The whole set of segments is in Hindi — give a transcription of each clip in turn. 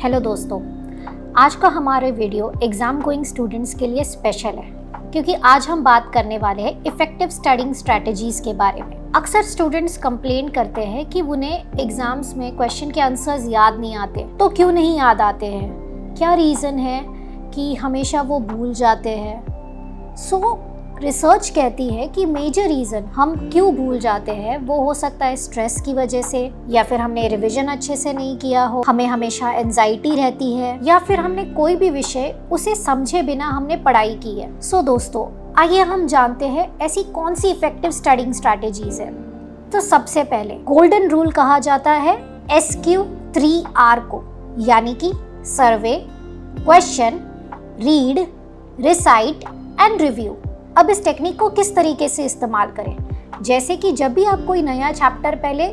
हेलो दोस्तों, आज का हमारा वीडियो एग्ज़ाम गोइंग स्टूडेंट्स के लिए स्पेशल है क्योंकि आज हम बात करने वाले हैं इफ़ेक्टिव स्टडिंग स्ट्रैटेजीज़ के बारे में। अक्सर स्टूडेंट्स कंप्लेन करते हैं कि उन्हें एग्ज़ाम्स में क्वेश्चन के आंसर्स याद नहीं आते। तो क्यों नहीं याद आते हैं? क्या रीज़न है कि हमेशा वो भूल जाते हैं? रिसर्च कहती है कि मेजर रीज़न हम क्यों भूल जाते हैं वो हो सकता है स्ट्रेस की वजह से, या फिर हमने रिवीजन अच्छे से नहीं किया हो, हमें हमेशा एंजाइटी रहती है, या फिर हमने कोई भी विषय उसे समझे बिना हमने पढ़ाई की है। दोस्तों, आइए हम जानते हैं ऐसी कौन सी इफेक्टिव स्टडिंग स्ट्रैटेजीज है। तो सबसे पहले गोल्डन रूल कहा जाता है SQ3R को, यानी कि survey, question, read, recite and review. अब इस टेक्निक को किस तरीके से इस्तेमाल करें? जैसे कि जब भी आप कोई नया चैप्टर पहले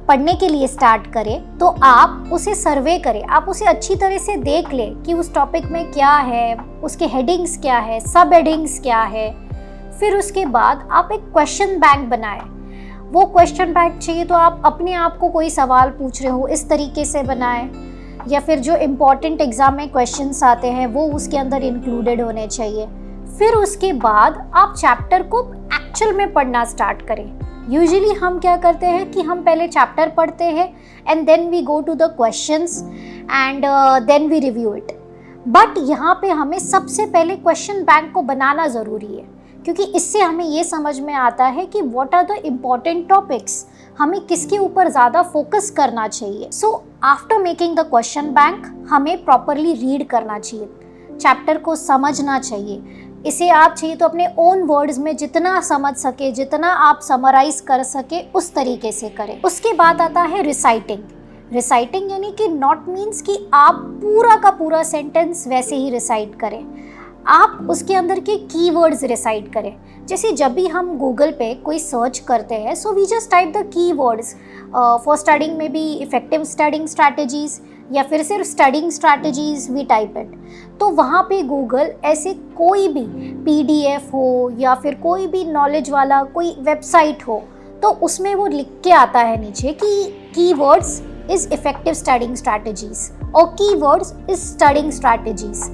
पढ़ने के लिए स्टार्ट करें तो आप उसे सर्वे करें, आप उसे अच्छी तरह से देख लें कि उस टॉपिक में क्या है, उसके हेडिंग्स क्या है, सब हेडिंग्स क्या है। फिर उसके बाद आप एक क्वेश्चन बैंक बनाएं। वो क्वेश्चन बैंक चाहिए तो आप अपने आप को कोई सवाल पूछ रहे हो इस तरीके से बनाएं, या फिर जो इम्पॉर्टेंट एग्जाम में क्वेश्चंस आते हैं वो उसके अंदर इंक्लूडेड होने चाहिए। फिर उसके बाद आप चैप्टर को एक्चुअल में पढ़ना स्टार्ट करें। यूजुअली हम क्या करते हैं कि हम पहले चैप्टर पढ़ते हैं and then we go to the questions and then we review it. But यहाँ पे हमें सबसे पहले क्वेश्चन बैंक को बनाना ज़रूरी है, क्योंकि इससे हमें ये समझ में आता है कि what are the important topics, हमें किसके ऊपर ज़्यादा फोकस करना चाहिए। After making the question bank हमें प्रॉपरली रीड करना चाहिए, चैप्टर को समझना चाहिए। इसे आप चाहिए तो अपने ओन वर्ड्स में जितना समझ सके, जितना आप समराइज कर सके उस तरीके से करें। उसके बाद आता है रिसाइटिंग। रिसाइटिंग यानी कि नॉट मीन्स कि आप पूरा का पूरा सेंटेंस वैसे ही रिसाइट करें, आप उसके अंदर के कीवर्ड्स रिसाइट करें। जैसे जब भी हम गूगल पे कोई सर्च करते हैं so we just type the keywords for studying में बी इफेक्टिव स्टडिंग स्ट्रैटेजीज, या फिर सिर्फ studying strategies we type it, तो वहाँ पे गूगल ऐसे कोई भी PDF हो या फिर कोई भी नॉलेज वाला कोई वेबसाइट हो तो उसमें वो लिख के आता है नीचे कि keywords is effective studying strategies और कीवर्ड्स इज स्टडिंग स्ट्रैटेजीज।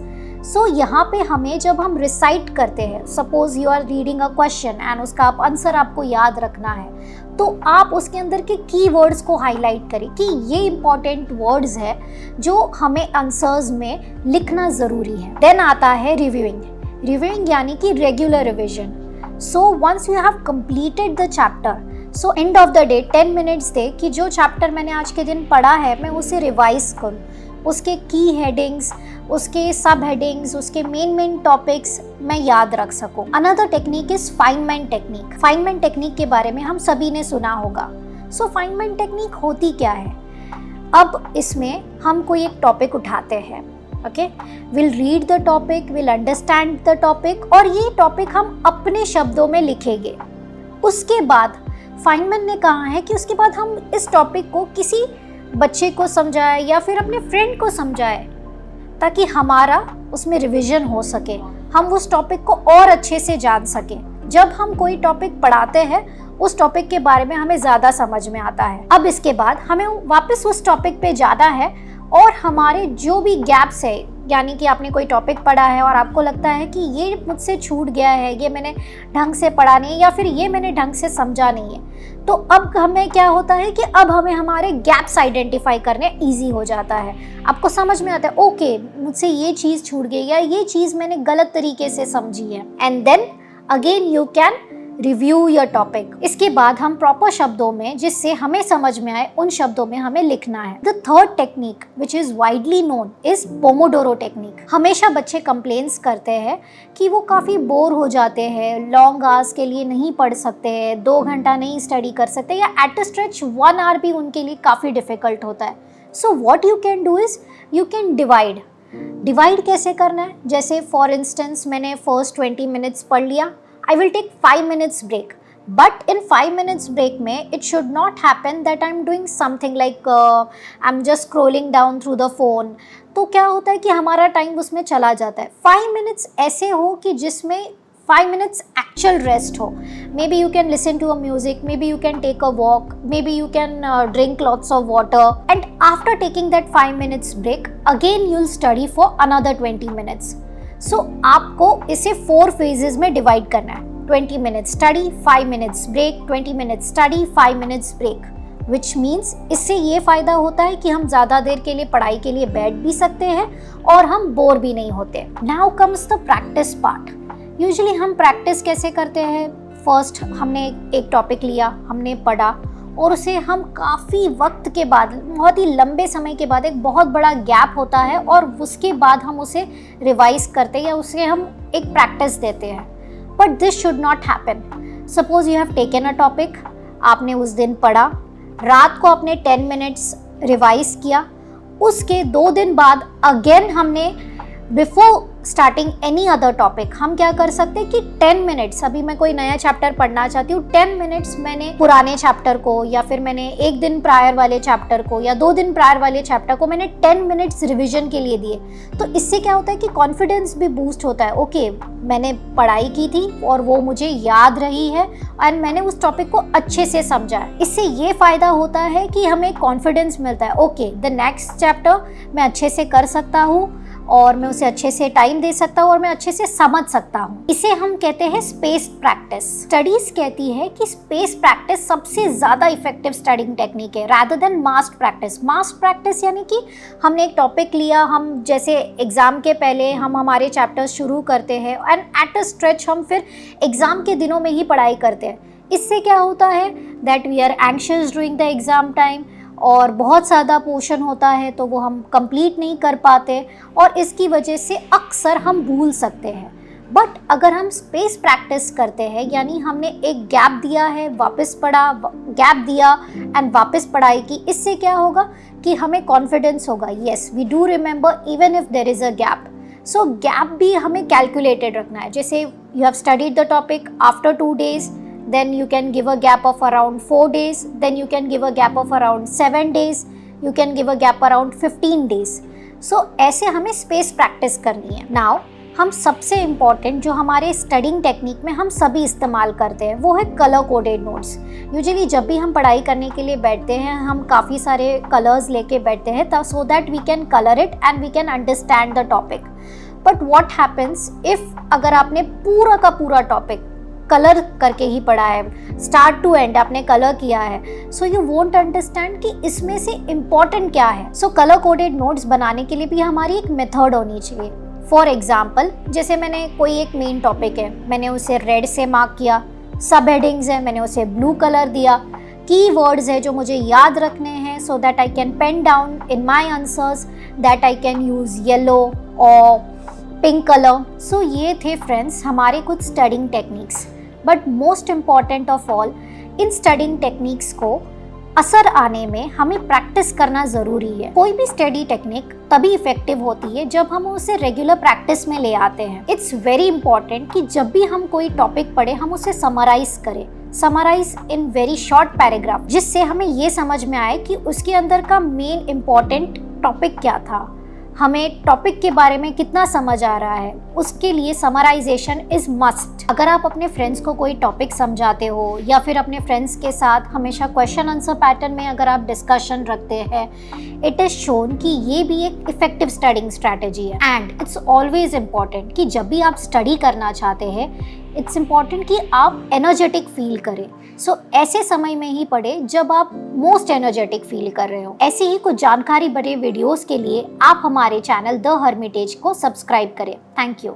यहाँ पे हमें जब हम रिसाइट करते हैं, suppose you are reading a question and उसका आंसर आपको याद रखना है, तो आप उसके अंदर के कीवर्ड्स को हाईलाइट करें कि ये इंपॉर्टेंट वर्ड्स है जो हमें आंसर्स में लिखना ज़रूरी है। देन आता है रिव्यूइंग। रिव्यूइंग यानी कि regular revision. Once you have completed the chapter, end of the day 10 minutes दे कि जो चैप्टर मैंने आज के दिन पढ़ा है मैं उसे रिवाइज करूँ, उसके की हेडिंग्स, उसके सब हेडिंग्स, उसके मेन टॉपिक्स मैं याद रख सकूं। Another technique is Feynman technique. Feynman technique के बारे में हम सभी ने सुना होगा। फाइनमेंट टेक्निक होती क्या है? अब इसमें हम कोई एक टॉपिक उठाते हैं, okay, will read the topic, will understand the topic, और ये टॉपिक हम अपने शब्दों में लिखेंगे। उसके बाद फाइनमेंट ने कहा है कि उसके बाद हम इस टॉपिक को किसी बच्चे को समझाए या फिर अपने फ्रेंड को समझाए ताकि हमारा उसमें रिवीजन हो सके, हम उस टॉपिक को और अच्छे से जान सकें। जब हम कोई टॉपिक पढ़ाते हैं उस टॉपिक के बारे में हमें ज़्यादा समझ में आता है। अब इसके बाद हमें वापस उस टॉपिक पे जाना है और हमारे जो भी गैप्स है, यानी कि आपने कोई टॉपिक पढ़ा है और आपको लगता है कि ये मुझसे छूट गया है, ये मैंने ढंग से पढ़ा नहीं या फिर ये मैंने ढंग से समझा नहीं है, तो अब हमें क्या होता है कि अब हमें हमारे गैप्स आइडेंटिफाई करने ईजी हो जाता है। आपको समझ में आता है ओके मुझसे ये चीज़ छूट गई या ये चीज़ मैंने गलत तरीके से समझी है, and then again you can review your topic. इसके बाद हम प्रॉपर शब्दों में, जिससे हमें समझ में आए, उन शब्दों में हमें लिखना है। The third technique which is widely known is Pomodoro technique. हमेशा बच्चे कंप्लेन्स करते हैं कि वो काफ़ी बोर हो जाते हैं, लॉन्ग आवर्स के लिए नहीं पढ़ सकते हैं, 2 घंटा नहीं स्टडी कर सकते, या एट अ स्ट्रेच 1 आवर भी उनके लिए काफ़ी डिफिकल्ट होता है। What you can do is you can divide कैसे करना है? जैसे फॉर इंस्टेंस मैंने फर्स्ट 20 मिनट्स पढ़ लिया, I will take 5 minutes break. But in 5 minutes break में it should not happen that I'm doing something like I'm just scrolling down through the phone. तो क्या होता है कि हमारा टाइम उसमें चला जाता है। 5 minutes ऐसे हो कि जिसमें 5 minutes actual rest ho. Maybe you can listen to a music, maybe you can take a walk, maybe you can drink lots of water, and after taking that 5 minutes break again you'll study for another 20 minutes. So आपको इसे 4 phases में divide करना है. 20 minutes study, 5 minutes break, 20 minutes study, 5 minutes break. Which means इससे ये फ़ायदा होता है कि हम ज़्यादा देर के लिए पढ़ाई के लिए बैठ भी सकते हैं और हम बोर भी नहीं होते. Now comes the practice part. Usually हम प्रैक्टिस कैसे करते हैं? फर्स्ट हमने एक टॉपिक लिया, हमने पढ़ा और उसे हम काफ़ी वक्त के बाद, बहुत ही लंबे समय के बाद, एक बहुत बड़ा गैप होता है और उसके बाद हम उसे रिवाइज करते हैं या उसे हम एक प्रैक्टिस देते हैं. But this should not happen. Suppose you have taken a topic, आपने उस दिन पढ़ा, रात को आपने 10 मिनट्स रिवाइज किया, उसके 2 दिन बाद अगेन हमने before starting any other topic हम क्या कर सकते हैं कि 10 मिनट्स, अभी मैं कोई नया चैप्टर पढ़ना चाहती हूँ, 10 मिनट्स मैंने पुराने चैप्टर को या फिर मैंने 1 दिन प्रायर वाले चैप्टर को या 2 दिन प्रायर वाले चैप्टर को मैंने 10 मिनट्स रिविजन के लिए दिए. तो इससे क्या होता है कि कॉन्फिडेंस भी बूस्ट होता है. ओके, मैंने पढ़ाई की थी और वो मुझे याद रही है एंड मैंने उस टॉपिक को अच्छे से समझा है. इससे ये फ़ायदा होता है कि हमें कॉन्फिडेंस मिलता है. ओके, द नेक्स्ट चैप्टर मैं अच्छे से कर सकता हूँ और मैं उसे अच्छे से टाइम दे सकता हूँ और मैं अच्छे से समझ सकता हूँ. इसे हम कहते हैं स्पेस प्रैक्टिस. स्टडीज कहती है कि स्पेस प्रैक्टिस सबसे ज़्यादा इफेक्टिव स्टडिंग टेक्निक है rather than massed practice. Massed practice यानी कि हमने एक टॉपिक लिया, हम जैसे एग्ज़ाम के पहले हम हमारे चैप्टर्स शुरू करते हैं एंड एट अ स्ट्रेच हम फिर एग्ज़ाम के दिनों में ही पढ़ाई करते हैं. इससे क्या होता है that we are anxious during the exam time और बहुत ज़्यादा पोर्शन होता है तो वो हम कंप्लीट नहीं कर पाते और इसकी वजह से अक्सर हम भूल सकते हैं. बट अगर हम स्पेस प्रैक्टिस करते हैं, यानी हमने एक गैप दिया है, वापस पढ़ा, गैप दिया एंड वापस पढ़ाई की, इससे क्या होगा कि हमें कॉन्फिडेंस होगा. Yes, we do remember even if there is a gap. So gap भी हमें कैलकुलेटेड रखना है. जैसे you have studied the topic after 2 days, then you can give a gap of around 4 days, then you can give a gap of around 7 days, you can give a gap around 15 days. So ऐसे हमें स्पेस प्रैक्टिस करनी है. नाउ हम सबसे इम्पॉर्टेंट जो हमारे स्टडिंग टेक्निक में हम सभी इस्तेमाल करते हैं वो है कलर कोडेड नोट्स. यूजुअली जब भी हम पढ़ाई करने के लिए बैठते हैं हम काफ़ी सारे कलर्स लेके बैठते हैं तब so that we can colour it and we can understand the topic. But what happens if अगर आपने पूरा का पूरा टॉपिक कलर करके ही पढ़ा है, स्टार्ट टू एंड आपने कलर किया है, सो यू वोंट अंडरस्टैंड कि इसमें से इम्पॉर्टेंट क्या है. सो कलर कोडेड नोट्स बनाने के लिए भी हमारी एक मेथड होनी चाहिए. फॉर एग्जाम्पल, जैसे मैंने कोई एक मेन टॉपिक है, मैंने उसे रेड से मार्क किया, सब हेडिंग्स है, मैंने उसे ब्लू कलर दिया, की वर्ड्स है जो मुझे याद रखने हैं so that I can pen down in my answers, that I can use yellow और पिंक कलर. सो ये थे फ्रेंड्स हमारे कुछ studying techniques. But most important of all, in studying techniques को असर आने में हमें प्रैक्टिस करना ज़रूरी है. कोई भी स्टडी टेक्निक तभी इफेक्टिव होती है जब हम उसे रेगुलर प्रैक्टिस में ले आते हैं. इट्स वेरी इंपॉर्टेंट कि जब भी हम कोई टॉपिक पढ़े हम उसे समराइज करें, summarise in very short paragraph, जिससे हमें ये समझ में आए कि उसके अंदर का मेन इम्पॉर्टेंट टॉपिक क्या था, हमें टॉपिक के बारे में कितना समझ आ रहा है. उसके लिए समराइजेशन इज़ मस्ट. अगर आप अपने फ्रेंड्स को कोई टॉपिक समझाते हो या फिर अपने फ्रेंड्स के साथ हमेशा क्वेश्चन आंसर पैटर्न में अगर आप डिस्कशन रखते हैं, इट इज़ शोन कि ये भी एक इफेक्टिव स्टडिंग स्ट्रैटेजी है. एंड इट्स ऑलवेज इम्पॉर्टेंट कि जब भी आप स्टडी करना चाहते हैं, इट्स इम्पॉर्टेंट कि आप एनर्जेटिक फील करें. सो ऐसे समय में ही पढ़े जब आप मोस्ट एनर्जेटिक फील कर रहे हो. ऐसे ही कुछ जानकारी भरे वीडियोस के लिए आप हमारे चैनल द हर्मिटेज को सब्सक्राइब करें. Thank you.